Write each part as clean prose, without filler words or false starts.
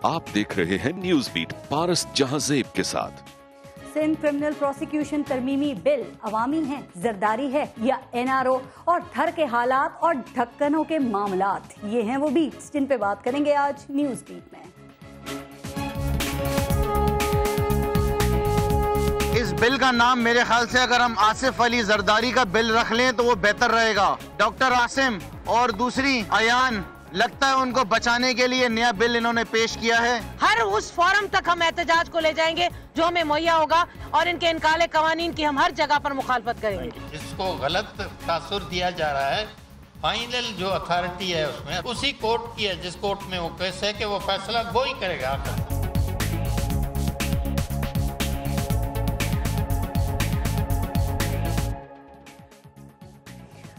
आप देख रहे हैं न्यूज बीट पारस जहांजेब के साथ। सिंध क्रिमिनल प्रोसिक्यूशन तरमीमी बिल अवामी है, जरदारी है या एनआरओ, और थर के हालात और ढक्कनों के मामलात, ये हैं वो बीट्स जिन पे बात करेंगे आज न्यूज बीट में। इस बिल का नाम मेरे ख्याल से अगर हम आसिफ अली जरदारी का बिल रख लें तो वो बेहतर रहेगा। डॉक्टर आसिम और दूसरी अयान, लगता है उनको बचाने के लिए नया बिल इन्होंने पेश किया है। हर उस फोरम तक हम एहतजाज को ले जाएंगे जो हमें मुहैया होगा, और इनके इन काले कवानीन की हम हर जगह पर मुखालफत करेंगे। जिसको गलत तासुर दिया जा रहा है, फाइनल जो अथॉरिटी है उसमें उसी कोर्ट की है, जिस कोर्ट में वो केस है कि वो फैसला वो ही करेगा।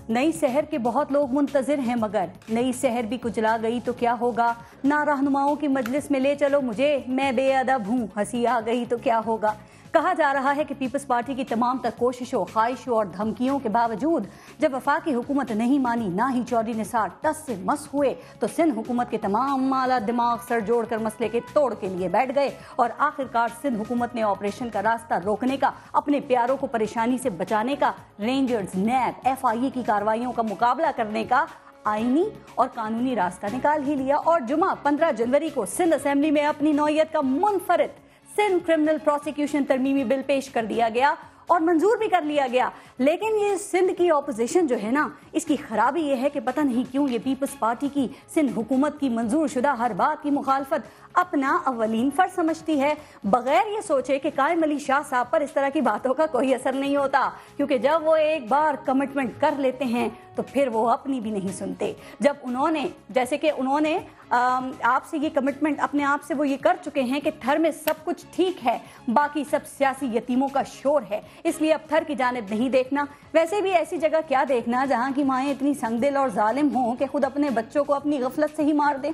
नई शहर के बहुत लोग मुंतजिर हैं, मगर नई शहर भी कुचला गई तो क्या होगा। ना रहनुमाओं की मजलिस में ले चलो मुझे, मैं बेअदब हूँ, हंसी आ गई तो क्या होगा। कहा जा रहा है कि पीपल्स पार्टी की तमाम तर कोशिशों, ख्वाहिशों और धमकियों के बावजूद जब वफाकी हुकूमत नहीं मानी, ना ही चौधरी निसार टस से मस हुए, तो सिंध हुकूमत के तमाम माला दिमाग सर जोड़कर मसले के तोड़ के लिए बैठ गए, और आखिरकार सिंध हुकूमत ने ऑपरेशन का रास्ता रोकने का, अपने प्यारों को परेशानी से बचाने का, रेंजर्स, नैब, FIA की कार्रवाइयों का मुकाबला करने का आईनी और कानूनी रास्ता निकाल ही लिया। और जुमा 15 जनवरी को सिंध असेंबली में अपनी नौयत का मुनफरिद सिंध क्रिमिनल प्रोसिक्यूशन तरमीमी बिल पेश कर दिया गया और मंजूर भी कर लिया गया। लेकिन ये सिंध की ऑपोजिशन जो है ना, इसकी खराबी ये है कि पता नहीं क्यों ये पीपल्स पार्टी की सिंध हुकूमत की मंजूर शुदा हर बात की मुखालफत अपना अवलीन फर्ज समझती है, बगैर ये सोचे कि कायम अली शाह साहब पर इस तरह की बातों का कोई असर नहीं होता, क्योंकि जब वो एक बार कमिटमेंट कर लेते हैं तो फिर वो अपनी भी नहीं सुनते। जब उन्होंने, जैसे कि उन्होंने आपसे ये कमिटमेंट अपने आप से वो ये कर चुके हैं कि थर में सब कुछ ठीक है, बाकी सब सियासी यतीमों का शोर है, इसलिए अब थर की जानिब नहीं देखना। वैसे भी ऐसी जगह क्या देखना जहां की माएँ इतनी संगदिल और जालिम हों कि खुद अपने बच्चों को अपनी गफलत से ही मार दें।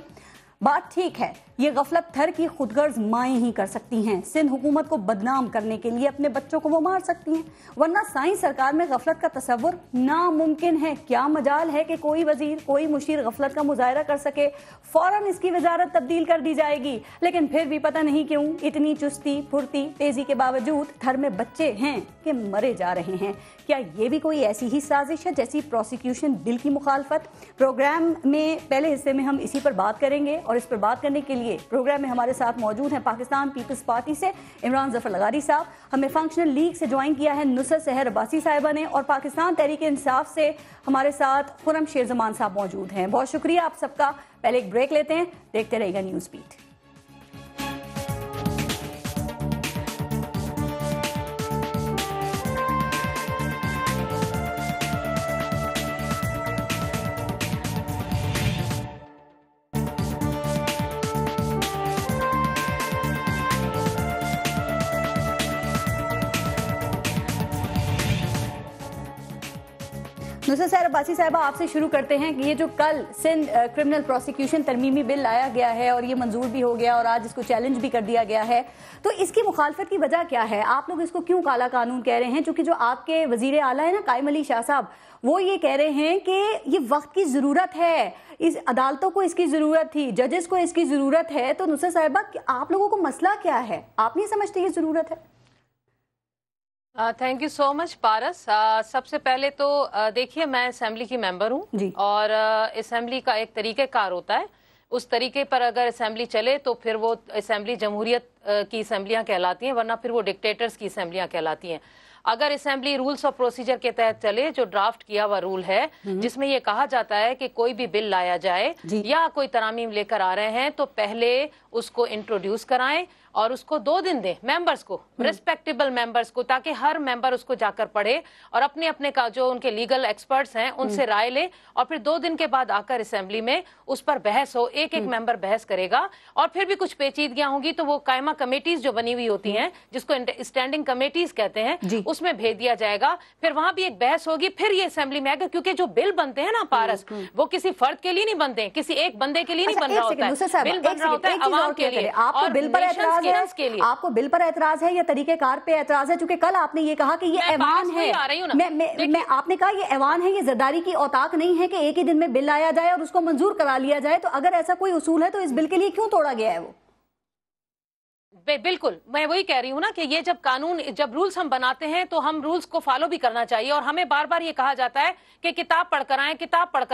बात ठीक है, ये गफलत थर की खुदगर्ज माएँ ही कर सकती हैं। सिंध हुकूमत को बदनाम करने के लिए अपने बच्चों को वो मार सकती हैं, वरना साईं सरकार में गफलत का तसव्वुर नामुमकिन है। क्या मजाल है कि कोई वजीर, कोई मुशीर गफलत का मुजाहरा कर सके, फौरन इसकी वजारत तब्दील कर दी जाएगी। लेकिन फिर भी पता नहीं क्यों इतनी चुस्ती फुर्ती तेजी के बावजूद थर में बच्चे हैं कि मरे जा रहे हैं। क्या ये भी कोई ऐसी ही साजिश है जैसी प्रोसिक्यूशन बिल की मुखालफत? प्रोग्राम में पहले हिस्से में हम इसी पर बात करेंगे, और इस पर बात करने के लिए प्रोग्राम में हमारे साथ मौजूद हैं पाकिस्तान पीपल्स पार्टी से इमरान जफर लगारी साहब, हमें फंक्शनल लीग से ज्वाइन किया है नुसरत सहर अब्बासी साहिबा ने, और पाकिस्तान तहरीक इंसाफ से हमारे साथ खुरम शेर जमान साहब मौजूद हैं। बहुत शुक्रिया आप सबका। पहले एक ब्रेक लेते हैं, देखते रहेगा न्यूज बीट। नुसरत सहर अब्बासी साहिबा, आपसे शुरू करते हैं कि ये जो कल सिंध क्रिमिनल प्रोसिक्यूशन तरमीमी बिल लाया गया है और ये मंजूर भी हो गया और आज इसको चैलेंज भी कर दिया गया है, तो इसकी मुखालफत की वजह क्या है? आप लोग इसको क्यों काला कानून कह रहे हैं? क्योंकि जो आपके वजीर आला है ना कायम अली शाह साहब, वो ये कह रहे हैं कि ये वक्त की ज़रूरत है, इस अदालतों को इसकी ज़रूरत थी, जजेस को इसकी ज़रूरत है। तो नुसरत साहिबा, आप लोगों को मसला क्या है? आप नहीं समझते ये ज़रूरत है? थैंक यू सो मच पारस। सबसे पहले तो देखिए, मैं असेंबली की मेंबर हूँ और असेंबली का एक तरीक़ेकार होता है, उस तरीके पर अगर असेंबली चले तो फिर वो असेंबली जमहूरियत की असेंबलियाँ कहलाती हैं, वरना फिर वो डिक्टेटर्स की असेंबलियाँ कहलाती हैं। अगर असेंबली रूल्स ऑफ प्रोसीजर के तहत चले, जो ड्राफ्ट किया हुआ रूल है जिसमें ये कहा जाता है कि कोई भी बिल लाया जाए या कोई तरामीम लेकर आ रहे हैं तो पहले उसको इंट्रोड्यूस कराएं और उसको 2 दिन दें मेंबर्स को, रिस्पेक्टेबल मेंबर्स को, ताकि हर मेंबर उसको जाकर पढ़े और अपने अपने का जो उनके लीगल एक्सपर्ट्स हैं उनसे राय ले, और फिर 2 दिन के बाद आकर असेंबली में उस पर बहस हो, एक एक मेंबर बहस करेगा, और फिर भी कुछ पेचीदगियां होंगी तो वो कायमा कमेटीज जो बनी हुई होती हैं, जिसको स्टैंडिंग कमेटीज कहते हैं, उसमें भेज दिया जाएगा। फिर वहां भी एक बहस होगी, फिर ये असेंबली में आएगा, क्योंकि जो बिल बनते हैं ना पारस, वो किसी फर्द के लिए नहीं बनते, किसी एक बंदे के लिए नहीं बन रहा होता है, बिल बन रहा होता है अवाम के लिए। आपको बिल पर एतराज है, आपको बिल पर एतराज है या तरीकेकार पे एतराज है? चूंकि कल आपने ये कहा कि ये ऐवान है, मैं आपने कहा ये ऐवान है, ये जरदारी की औताक नहीं है कि एक ही दिन में बिल लाया जाए और उसको मंजूर करा लिया जाए। तो अगर ऐसा कोई उसूल है तो इस बिल के लिए क्यों तोड़ा गया है वो? बिल्कुल, मैं वही कह रही हूँ ना कि ये जब रूल्स हम बनाते हैं तो हम रूल्स को फॉलो भी करना चाहिए। और हमें बार बार ये कहा जाता है कि किताब पढ़कर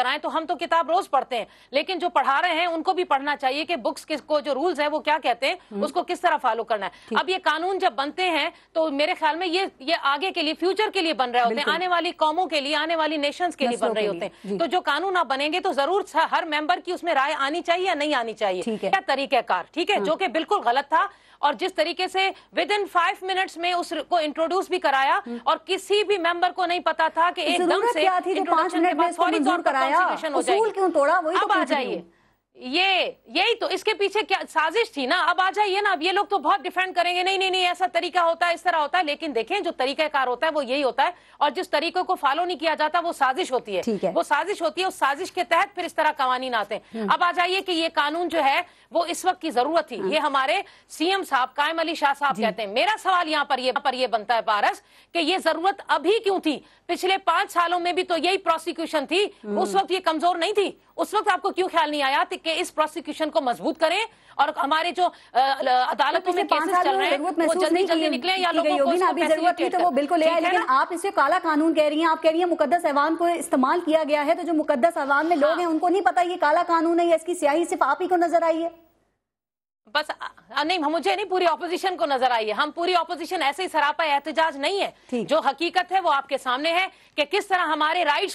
आएं, तो हम तो किताब रोज पढ़ते हैं, लेकिन जो पढ़ा रहे हैं उनको भी पढ़ना चाहिए कि बुक्स को जो रूल्स है वो क्या कहते हैं, उसको किस तरह फॉलो करना है। अब ये कानून जब बनते हैं तो मेरे ख्याल में ये आगे के लिए, फ्यूचर के लिए बन रहे होते हैं, आने वाली कौमों के लिए, आने वाली नेशंस के लिए बन रहे होते हैं। तो जो कानून आप बनेंगे तो जरूर हर मेंबर की उसमें राय आनी चाहिए या नहीं आनी चाहिए, क्या तरीकाकार, ठीक है, जो कि बिल्कुल गलत था। और जिस तरीके से विद इन 5 मिनट्स में उसको इंट्रोड्यूस भी कराया और किसी भी मेंबर को नहीं पता था कि एकदम से इंट्रोडक्शन के बाद फौरी तौर पर कॉन्स्टिट्यूशन हो जाएगी। क्यों तोड़ा, वही अब आ जाइए, यही तो इसके पीछे क्या साजिश थी ना। अब आ जाइए ना, अब ये लोग तो बहुत डिफेंड करेंगे, नहीं ऐसा तरीका होता है, इस तरह होता है, लेकिन देखें जो तरीकाकार होता है वो यही होता है, और जिस तरीके को फॉलो नहीं किया जाता वो साजिश होती है, वो साजिश होती है, उस साजिश के तहत फिर इस तरह कवानीन आते हैं। अब आ जाइए कि ये कानून जो है वो इस वक्त की जरूरत थी, ये हमारे सीएम साहब कायम अली शाह साहब कहते हैं। मेरा सवाल यहाँ पर ये बनता है पारस कि ये जरूरत अभी क्यों थी? पिछले 5 सालों में भी तो यही प्रोसिक्यूशन थी, उस वक्त ये कमजोर नहीं थी। उस वक्त आपको क्यों ख्याल नहीं आया कि इस प्रोसिक्यूशन को मजबूत करें और हमारे जो अदालतों में केसेस चल रहे हैं वो जल्दी निकले, या लोगों को अभी जरूरत थी तो वो बिल्कुल ले आए। लेकिन आप इसे काला कानून कह रही हैं, आप कह रही हैं मुकद्दस ऐवान को इस्तेमाल किया गया है, तो जो मुकद्दस ऐवान में लोग हैं उनको नहीं पता ये काला कानून है या इसकी स्याही सिर्फ आप ही को नजर आई है? बस नहीं, मुझे नहीं, पूरी ऑपोजिशन को नजर आई है। हम पूरी ऑपोजिशन ऐसे ही सरापा एहतजाज नहीं है, जो हकीकत है वो आपके सामने है कि किस तरह हमारे राइट्स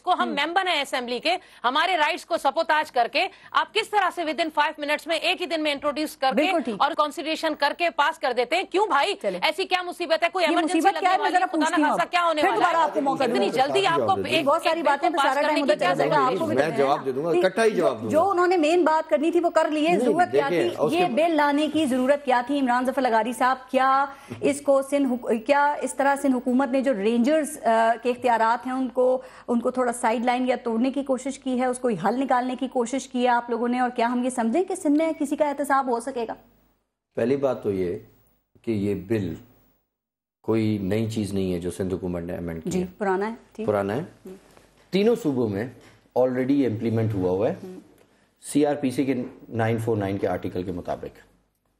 को हम मेंबर हैं असेंबली के, हमारे राइट्स को सपोताज करके आप किस तरह से विद इन 5 मिनट्स में एक ही दिन में इंट्रोड्यूस करके और कॉन्सिडरेशन करके पास कर देते हैं। क्यों भाई, ऐसी क्या मुसीबत है? कोई इमरजेंसी लगने वाली है, खुदा ना खासा क्या होने वाला है? इतनी जल्दी आपको बहुत सारी बातें मैं जवाब दे दूंगा, इकट्ठा ही जवाब दूंगा। जो उन्होंने मेन बात करनी थी वो कर ली है। जरूरत क्या थी ये बिल लाने की, जरूरत क्या थी? इमरान ज़फ़र लगारी साहब, क्या इस तरह सिंध हुकूमत ने जो रेंजर्स के इख्तियारात हैं उनको थोड़ा साइड लाइन या तोड़ने की कोशिश की है, उसको हल निकालने की कोशिश की है आप लोगों ने? और क्या हम ये समझें कि सिंध में किसी का एहतसाब हो सकेगा? पहली बात तो ये कि ये बिल कोई नई चीज नहीं है जो सिंध हुकूमत ने अमेंड किया, पुराना है। तीनों सूबों में ऑलरेडी इम्प्लीमेंट हुआ है सीआरपीसी के 949 के आर्टिकल के मुताबिक।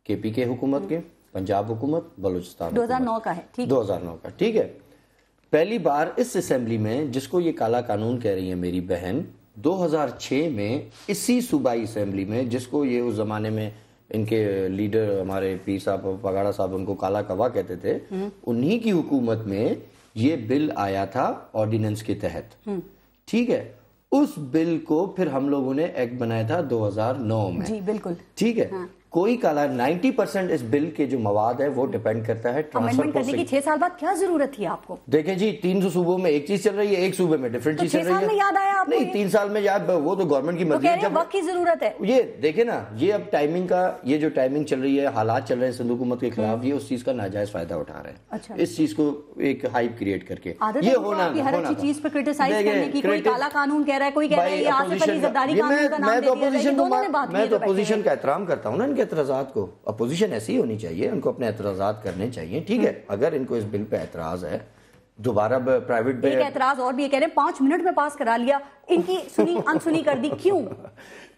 केपी के हुकूमत के, पंजाब हुकूमत, बलूचिस्तान 2009 का है, 2009 का, ठीक है। पहली बार इस असेंबली में, जिसको ये काला कानून कह रही है मेरी बहन, 2006 में इसी सूबाई असेंबली में, जिसको ये उस जमाने में इनके लीडर हमारे पीर साहब पगाड़ा साहब उनको काला कवा कहते थे, उन्हीं की हुकूमत में ये बिल आया था ऑर्डिनेंस के तहत, ठीक है। उस बिल को फिर हम लोगों ने एक्ट बनाया था 2009 में, जी बिल्कुल, ठीक है। हाँ। कोई काला 90% इस बिल के जो मवाद है वो डिपेंड करता है ट्रांसफर करने की। 6 साल बाद क्या जरूरत थी आपको? देखें जी, 300 सूबों में एक चीज चल रही है, एक सूबे में डिफरेंट चीज चल रही है। 6 साल में याद आया आपको? नहीं, 3 साल में याद, वो तो गवर्नमेंट की मर्जी है, जब वक्त की जरूरत है। ये देखे ना, ये अब टाइमिंग का, ये जो टाइमिंग चल रही है, हालात चल रहे हैं सिंध हुकूमत के खिलाफ, ये उस चीज का नाजायज फायदा उठा रहे हैं। अच्छा। इस चीज को एक हाइप क्रिएट करके ये होना हर अच्छी चीज पर क्रिटिसाइज करने की। कोई काला कानून कह रहा है, कोई कह रहा है आसिफ अली जरदारी कानून का नाम दे दिया। मैं तो अपोजिशन का एहतराम करता हूँ ना, इनके एतराजात को। अपोजिशन ऐसी होनी चाहिए, उनको अपने एतराजात करने चाहिए, ठीक है। अगर इनको इस बिल पे एतराज है, दोबारा प्राइवेट एक एतराज और भी कह रहे हैं 5 मिनट में पास करा लिया, इनकी सुनी अनसुनी कर दी, क्यों?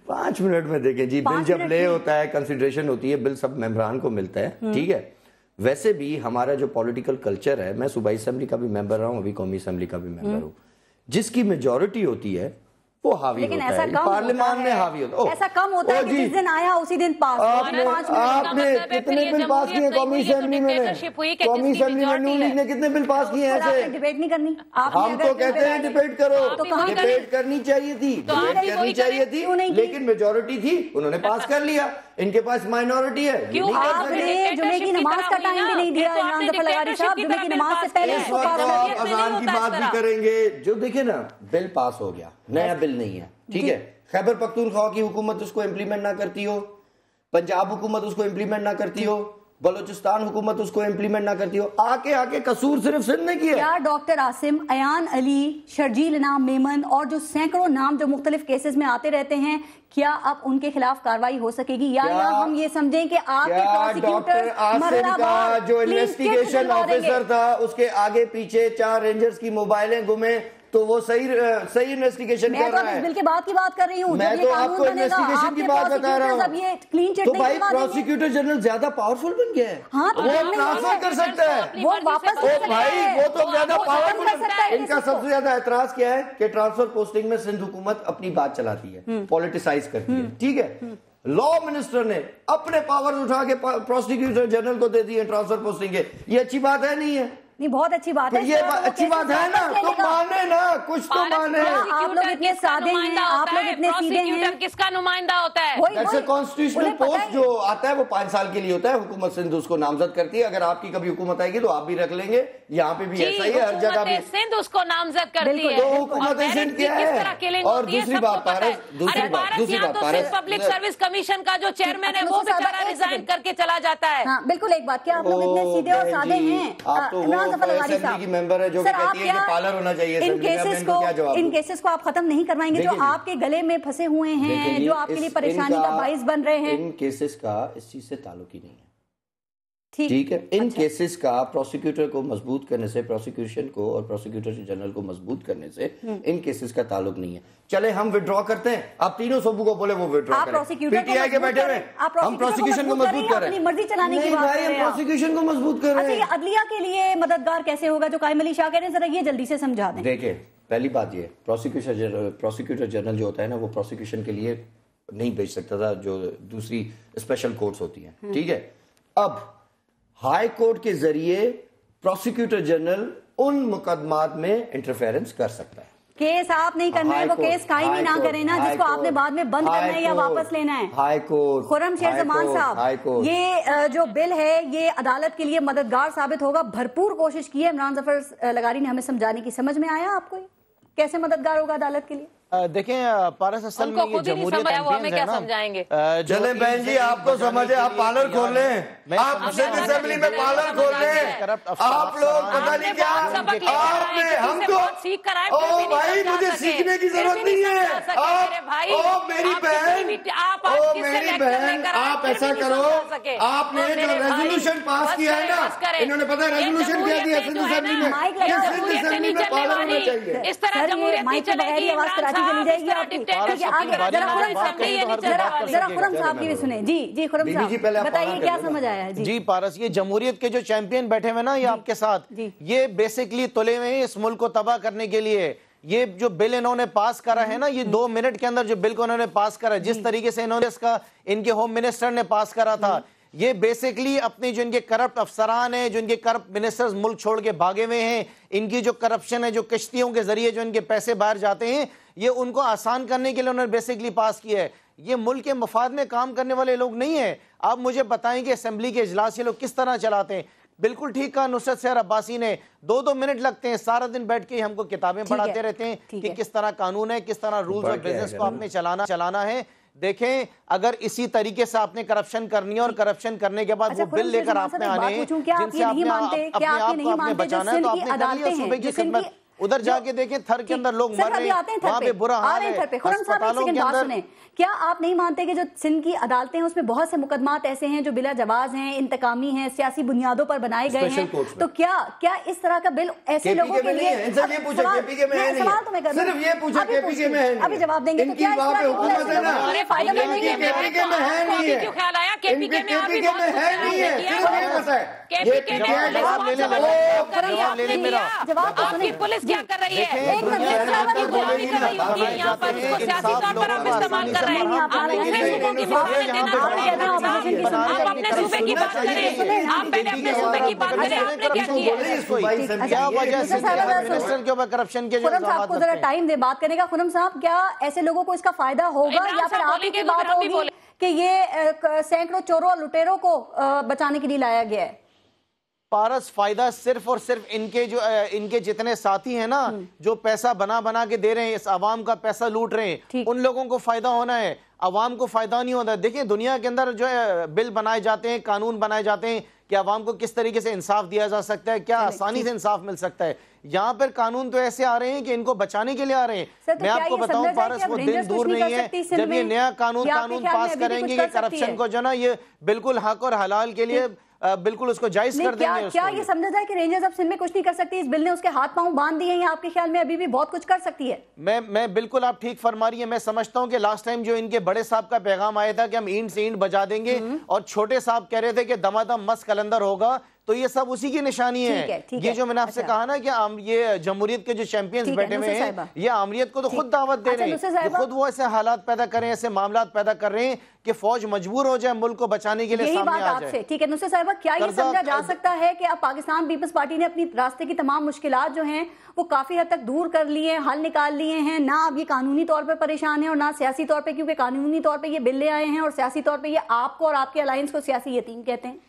5 मिनट में देखें जी, बिल जब ले होता है, कंसिडरेशन होती है, बिल सब मेंबरान को मिलता है, ठीक है। वैसे भी हमारा जो पॉलिटिकल कल्चर है, मैं सूबाई असेंबली का भी मेंबर रहा हूँ, अभी कौमी असेंबली का भी मेंबर हूँ, जिसकी मेजोरिटी होती है वो हावी होता है, पार्लियामान में हावी होता है। ऐसा कम होता है कि जिस दिन आया उसी दिन पास। आपने कितने बिल पास किए कौमी असेंबली में? कौमी असेंबली में नून लीग ने कितने बिल पास किए हैं ऐसे? डिबेट नहीं करनी, हम तो कहते हैं डिबेट करो, डिबेट करनी चाहिए थी, डिबेट करनी चाहिए थी, लेकिन मेजोरिटी थी, उन्होंने पास कर लिया। इनके पास माइनॉरिटी है। आपने जुमे की नमाज का टाइम भी नहीं दिया इमरान ज़फ़र लगारी साहब, जुमे की नमाज से पहले अज़ान की बात भी करेंगे। जो देखे ना, बिल पास हो गया, नया बिल नहीं है, ठीक है। खैबर पख्तूनख्वा की हुकूमत उसको इम्प्लीमेंट ना करती हो, पंजाब हुकूमत उसको इम्प्लीमेंट ना करती हो, बलूचिस्तान हुकूमत उसको इम्प्लीमेंट ना करती हो, आके कसूर सिर्फ सिंध ने किया। क्या डॉक्टर आसिम, अयान अली, शर्जील इनाम मेमन और जो सैकड़ों नाम जो मुख्तलिफ केसेस में आते रहते हैं, क्या अब उनके खिलाफ कार्रवाई हो सकेगी, या हम ये समझें कि आपके प्रोसिक्यूटर जो इन्वेस्टिगेशन ऑफिसर था उसके आगे पीछे 4 रेंजर्स की मोबाइलें गुमे, تو وہ صحیح انویسٹیگیشن کر رہا ہے. میں تو اس بل کے بعد کی بات کر رہی ہوں. میں تو آپ کو انویسٹیگیشن کی بات بتا رہا ہوں. تو بھائی پروسیکیوٹر جنرل زیادہ پاورفل بن گیا ہے, وہ ٹرانسفر کر سکتا ہے, وہ واپس بھائی وہ تو زیادہ پاورفل ہے. ان کا سب سے زیادہ اعتراض کیا ہے کہ ٹرانسفر پوسٹنگ میں سندھ حکومت اپنی بات چلاتی ہے, پولیٹیسائز کرتی ہے. ٹھیک ہے, لا منسٹر نے اپنے پاور اٹھا کے پروسیکیوٹر جنرل کو دے دی ہے ٹرانسفر پوسٹنگ کے. یہ اچھی بات ہے نہیں ہے؟ نہیں, بہت اچھی بات ہے. یہ اچھی بات ہے نا, تو مانے نا, کچھ تو مانے. آپ لوگ اتنے سادے ہیں, آپ لوگ اتنے سیدھے ہیں. کس کا نمائندہ ہوتا ہے؟ کانسٹیٹیوشنل پوسٹ جو آتا ہے وہ 5 سال کے لیے ہوتا ہے. حکومت سندھ اس کو نامزد کرتی ہے. اگر آپ کی کبھی حکومت آئے گی تو آپ بھی رکھ لیں گے. یہاں پہ بھی ایسا ہی ہے, ہر جگہ بھی سندھ اس کو نامزد کرتی ہے. تو حکومت سندھ کیا ہے. اور دوسری بات پارس, پبلک سروس کمیشن کا جو چیئرمین ہے وہ بیچارہ ریزائن کر کے چلا جاتا ہے. بالکل ایک بات, کیا آپ لوگ اتنے سیدھے اور سادے ہیں؟ آپ تو اسمبلی کی ممبر ہے جو کہتی ہے کہ پارلر ہونا چاہیے. ان کیسز کو آپ ختم نہیں کروائیں گے جو آپ کے گلے میں پھنسے ہوئے ہیں, جو آپ کے لیے پریشانی کا باعث بن رہے ہیں؟ ان کیسز کا اس چیز سے تعلق ہی نہیں ہے. ٹھیک ہے, ان کیسز کا پروسیکیوٹر کو مضبوط کرنے سے, پروسیکیوشن کو اور پروسیکیوٹر جنرل کو مضبوط کرنے سے ان کیسز کا تعلق نہیں ہے. چلے ہم وڈرا کرتے ہیں, آپ تینوں صوبوں کو بولے وہ وڈرا کریں. پی ٹی آئی کے بیٹھے ہوئے ہم پروسیکیوشن کو مضبوط کر رہے ہیں, اپنی مرضی چلانے کی بات کر رہے ہیں. پروسیکیوشن کو مضبوط کر رہے ہیں. اچھا, یہ عدلیہ کے لیے مددگار کیسے ہوگا جو قائم علی شاہ کہہ رہے ہیں, ذرا یہ جلدی سے سمجھا دیں. دیکھیں, پہلی بات یہ, پروسیکیوٹر جنرل جو ہوتا ہے نا وہ پروسیکیوشن کے لیے نہیں بھیج سکتا تھا جو دوسری اسپیشل کورٹس ہوتی ہیں. ٹھیک ہے, اب ہائی کورٹ کے ذریعے پروسیکیوٹر جنرل ان مقدمات میں انٹرفیرنس کر سکتا ہے. کیس آپ نہیں کرنا ہے, وہ کیس قائم ہی نہ کریں نا, جس کو آپ نے بعد میں بند کرنا ہے یا واپس لینا ہے. ہائی کورٹ, خرم شیر زمان صاحب, یہ جو بل ہے یہ عدالت کے لیے مددگار ثابت ہوگا. بھرپور کوشش کی ہے عمران ظفر لغاری نے ہمیں سمجھانے کی. سمجھ میں آیا آپ کو کیسے مددگار ہوگا عدالت کے لیے؟ دیکھیں پارس, اصل میں یہ جمہوریت چلیں بہن جی, آپ کو سمجھے, آپ پارلر کھول لیں, آپ اسمبلی میں پارلر کھول لیں. آپ لوگ پتہ نہیں کیا, آپ نے ہم کو, او بھائی مجھے سیکھنے کی ضرورت نہیں ہے. او میری بہن, آپ ایسا کرو, آپ نے جو ریزولوشن پاس کیا ہے نا, انہوں نے پتہ ریزولوشن کیا دیا سندھ اسمبلی میں, سندھ اسمبلی میں پارلر ہونا چاہیے. اس طرح جمہوریت نہیں چلے گی. چلی جائے گی آپ کی. ذرا خرم صاحب کی بھی سنیں. جی خرم صاحب بتائیے کیا سمجھ آیا ہے؟ جی پارس, یہ جمہوریت کے جو چیمپئن بیٹھے ہوئے نا یہ آپ کے ساتھ, یہ بیسکلی تلے ہوئے ہیں اس ملک کو تباہ کرنے کے لیے. یہ جو بل انہوں نے پاس کرا ہے نا, یہ 2 منٹ کے اندر جو بل کو انہوں نے پاس کرا, جس طریقے سے انہوں نے اس کا ان کے ہوم منسٹر نے پاس کرا تھا, یہ بیسکلی اپنی جو ان کے کرپٹ افسران ہیں, جو ان کے کرپٹ منسٹرز ملک چھوڑ کے بھاگے ہوئے ہیں, ان کی جو کرپشن ہے, جو کشتیوں کے ذریعے جو ان کے پیسے باہر جاتے ہیں, یہ ان کو آسان کرنے کے لیے انہوں نے بیسکلی پاس کیا ہے. یہ ملک کے مفاد میں کام کرنے والے لوگ نہیں ہیں. آپ مجھے بتائیں کہ اسمبلی کے اجلاس یہ لوگ کس طرح چلاتے ہیں. بالکل ٹھیک کہا نصرت سحر عباسی نے, 2 منٹ لگتے ہیں, سارا دن بیٹھ کے ہم کو کتابیں پڑھاتے رہتے ہیں کہ کس طرح قانون ہے, کس طرح رولز آف بزنس کو آپ نے چلانا ہے. دیکھیں, اگر اسی طریقے سے آپ نے کرپشن کرنی ہے اور کرپشن کرنے کے بعد وہ بل لے کر آپ نے آنے ہیں جن سے اپنے آپ کو آپ نے بچانا ہے, تو آپ نے کر لیا صوبے کی خدمت. ادھر جا کے دیکھیں تھر کے اندر لوگ مر رہے ہیں, وہاں پہ برا حال ہے اسپتالوں کے اندر. کیا آپ نہیں مانتے کہ جو سندھ کی عدالتیں ہیں اس میں بہت سے مقدمات ایسے ہیں جو بلا جواز ہیں, انتقامی ہیں, سیاسی بنیادوں پر بنائے گئے ہیں؟ تو کیا اس طرح کا بل ایسے لوگوں کے لیے, سوال تو میں کر رہی ہوں, ابھی جواب دیں گے, تو کیا اس طرح فائدہ ملیں گے؟ خیال آیا کے پی کے میں آپ کی پولیس کیا کر رہی ہے؟ یہاں پر اس کو سیاسی طور پر آپ استعمال کر رہے ہیں. آپ اپنے صوبے کی بات کریں, آپ پہلے اپنے صوبے کی بات کریں, آپ نے کیا کیا؟ کیا وجہ سے منسٹر کے اوپر کرپشن کے جو خرم صاحب کو ذرا ٹائم دے بات کرنے کا. خرم صاحب, کیا ایسے لوگوں کو اس کا فائدہ ہوگا یا پھر آپ کی بات ہوگی کہ یہ سینکڑوں چوروں اور لٹیروں کو بچانے کے لیے لایا گیا ہے؟ پارس, فائدہ صرف اور صرف ان کے جتنے ساتھی ہیں نا, جو پیسہ بنا کے دے رہے ہیں, اس عوام کا پیسہ لوٹ رہے ہیں, ان لوگوں کو فائدہ ہونا ہے, عوام کو فائدہ نہیں ہوتا. دیکھیں دنیا کے اندر جو ہے بل بنائے جاتے ہیں, قانون بنائے جاتے ہیں کہ عوام کو کس طریقے سے انصاف دیا جا سکتا ہے, کیا آسانی سے انصاف مل سکتا ہے. یہاں پر قانون تو ایسے آ رہے ہیں کہ ان کو بچانے کے لیے آ رہے ہیں. میں آپ کو بتاؤں پارس, وہ دن دور نہیں ہے جب یہ نیا قانون پاس کریں گے کہ کرپشن کو جو نا یہ بالکل حق اور حلال کے لیے बिल्कुल उसको जायज कर देंगे। क्या ये समझा जाए कि रेंजर्स अब सिंध में कुछ नहीं कर सकती, इस बिल ने उसके हाथ पांव बांध दिए हैं, या आपके ख्याल में अभी भी बहुत कुछ कर सकती है? मैं बिल्कुल, आप ठीक फरमा रही है। मैं समझता हूं कि लास्ट टाइम जो इनके बड़े साहब का पैगाम आया था कि हम ईंट से ईंट बजा देंगे, और छोटे साहब कह रहे थे कि दमादम मस्त कलंदर होगा, तो ये सब उसी की निशानी है। ये जो मैंने आपसे कहा ना कि ये जमहूरियत के जो चैंपियंस बैठे हुए हैं, ये आमरीत को तो खुद दावत दे रहे हैं, खुद वो ऐसे हालात पैदा कर रहे हैं, ऐसे मामलात पैदा कर रहे हैं कि फौज मजबूर हो जाए मुल्क को बचाने के लिए सामने आ जाए। ठीक है नुसरत साहिबा, क्या ये समझा जा सकता है कि अब पाकिस्तान पीपल्स पार्टी ने अपनी रास्ते की तमाम मुश्किलात जो हैं वो काफी हद तक दूर कर लिए हैं, हल निकाल लिए हैं, ना अब ये कानूनी तौर पर परेशान है और ना सियासी तौर पर, क्योंकि कानूनी तौर पर ये बिल ले आए हैं और सियासी तौर पर ये आपको और आपके अलायंस को सियासी यतीम कहते हैं?